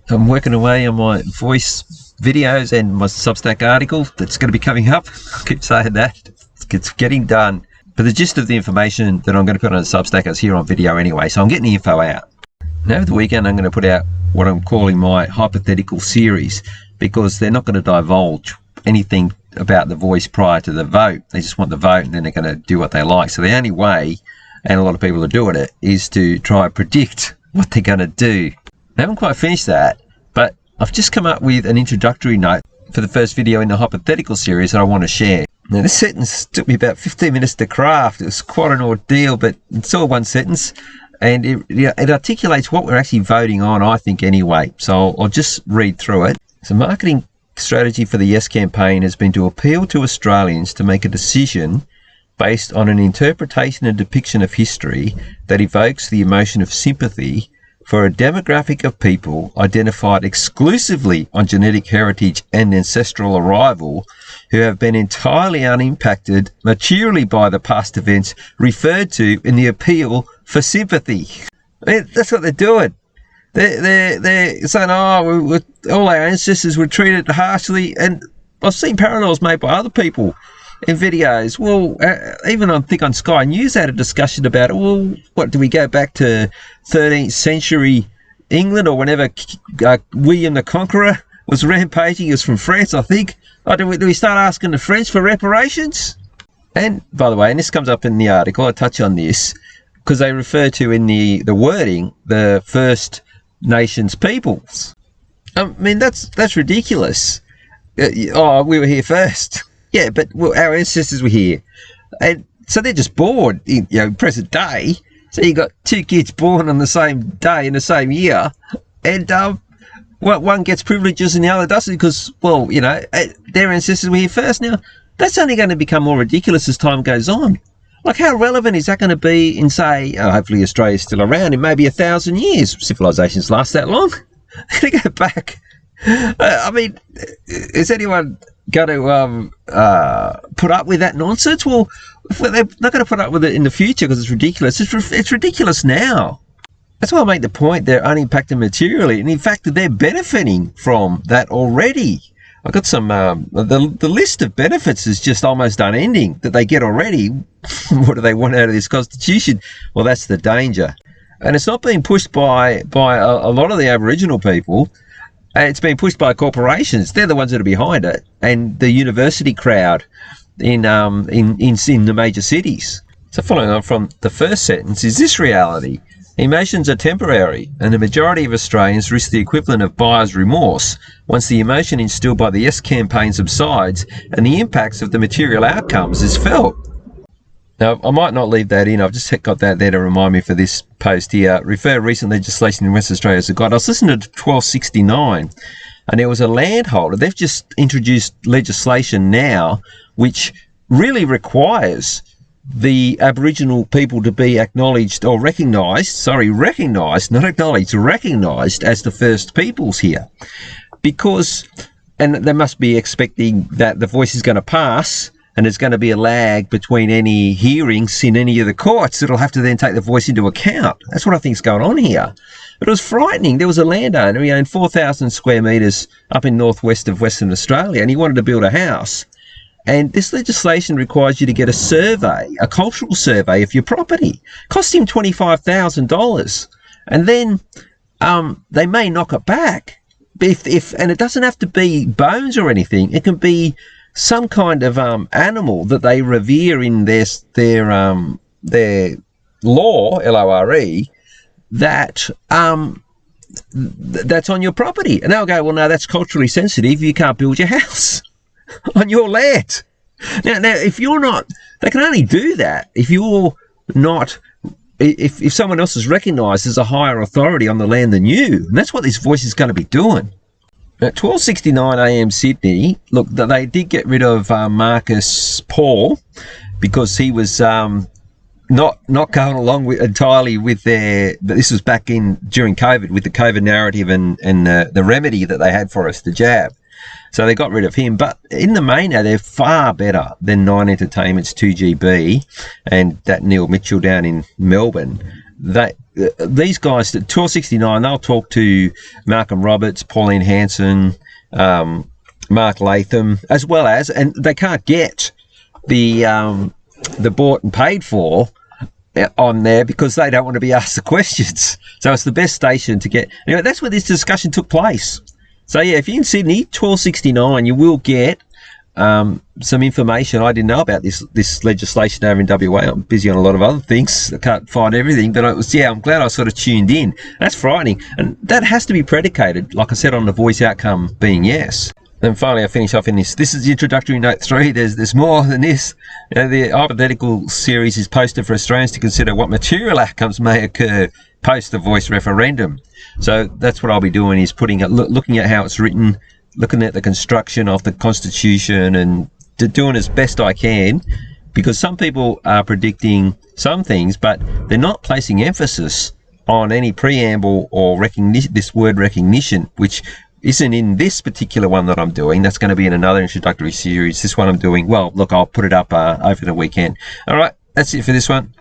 I'm working away on my voice videos and my Substack article that's going to be coming up. I keep saying that. It's getting done. But the gist of the information that I'm going to put on the Substack is here on video anyway, so I'm getting the info out. And over the weekend, I'm going to put out what I'm calling my hypothetical series, because they're not going to divulge anything about the voice prior to the vote. They just want the vote, and then they're going to do what they like. So the only way, and a lot of people are doing it, is to try and predict what they're going to do. I haven't quite finished that, but I've just come up with an introductory note for the first video in the hypothetical series that I want to share. Now, this sentence took me about 15 minutes to craft. It was quite an ordeal, but it's all one sentence, and it articulates what we're actually voting on, I think, anyway. So I'll just read through it. So marketing strategy for the Yes campaign has been to appeal to Australians to make a decision based on an interpretation and depiction of history that evokes the emotion of sympathy for a demographic of people identified exclusively on genetic heritage and ancestral arrival, who have been entirely unimpacted materially by the past events referred to in the appeal for sympathy. I mean, that's what they're doing. They're saying, oh, all our ancestors were treated harshly, and I've seen parallels made by other people in videos. Well, even I think on Sky News had a discussion about it. Well, what, do we go back to 13th century England, or whenever William the Conqueror was rampaging? He was from France, I think. Oh, do we start asking the French for reparations? And by the way, and this comes up in the article, I touch on this, because they refer to in the wording the First Nations peoples. I mean, that's ridiculous. Oh, we were here first. Yeah, but our ancestors were here, and so they're just bored in present day. So you got two kids born on the same day in the same year, and one gets privileges and the other doesn't, because, well, their ancestors were here first. Now, that's only going to become more ridiculous as time goes on. Like, how relevant is that going to be in, say, hopefully Australia's still around in maybe 1,000 years? Civilizations last that long? They're going to go back. I mean, is anyone going to put up with that nonsense? Well, they're not going to put up with it in the future because it's ridiculous. It's ridiculous now. That's why I make the point they're unimpacted materially, and in fact they're benefiting from that already. I've got some, the list of benefits is just almost unending that they get already. What do they want out of this constitution? Well, that's the danger. And it's not being pushed by a lot of the Aboriginal people. It's being pushed by corporations. They're the ones that are behind it, and the university crowd in the major cities. So following on from the first sentence, is this reality? Emotions are temporary, and the majority of Australians risk the equivalent of buyer's remorse once the emotion instilled by the Yes campaign subsides and the impacts of the material outcomes is felt. Now, I might not leave that in. I've just got that there to remind me for this post here. Refer recent legislation in Western Australia as a guide. I was listening to 1269, and there was a landholder. They've just introduced legislation now which really requires the Aboriginal people to be acknowledged or recognised, not acknowledged, recognised as the first peoples here. Because, and they must be expecting that the voice is going to pass, and there's going to be a lag between any hearings in any of the courts. It'll have to then take the voice into account. That's what I think is going on here. But it was frightening. There was a landowner, he owned 4,000 square metres up in northwest of Western Australia, and he wanted to build a house. And this legislation requires you to get a survey, a cultural survey of your property. Cost him $25,000. And then they may knock it back. And it doesn't have to be bones or anything. It can be some kind of animal that they revere in their law, L-O-R-E, that's on your property. And they'll go, well, no, that's culturally sensitive. You can't build your house on your land. Now, if you're not, they can only do that if you're not, if someone else is recognised as a higher authority on the land than you. And that's what this voice is going to be doing. At 12:69 a.m. Sydney, look, they did get rid of Marcus Paul because he was not going along entirely with this was back during COVID, with the COVID narrative and the remedy that they had for us, the jab. So they got rid of him. But in the main now, they're far better than Nine Entertainment's 2GB and that Neil Mitchell down in Melbourne. these guys at 1269, they'll talk to Malcolm Roberts, Pauline Hanson, Mark Latham, as well as, and they can't get the bought and paid for on there because they don't want to be asked the questions. So it's the best station to get. Anyway, that's where this discussion took place. So yeah, if you're in Sydney, 1269, you will get some information. I didn't know about this legislation over in WA. I'm busy on a lot of other things. I can't find everything, but I'm glad I sort of tuned in. That's frightening, and that has to be predicated, like I said, on the voice outcome being yes. Then finally, I finish off in this. This is the introductory note 3. There's more than this. The hypothetical series is posted for Australians to consider what material outcomes may occur post the voice referendum. So that's what I'll be doing, is looking at how it's written, looking at the construction of the Constitution, and doing as best I can, because some people are predicting some things, but they're not placing emphasis on any preamble or recognition, this word recognition, which isn't in this particular one that I'm doing. That's going to be in another introductory series. This one I'm doing, well, look, I'll put it up over the weekend. All right, that's it for this one.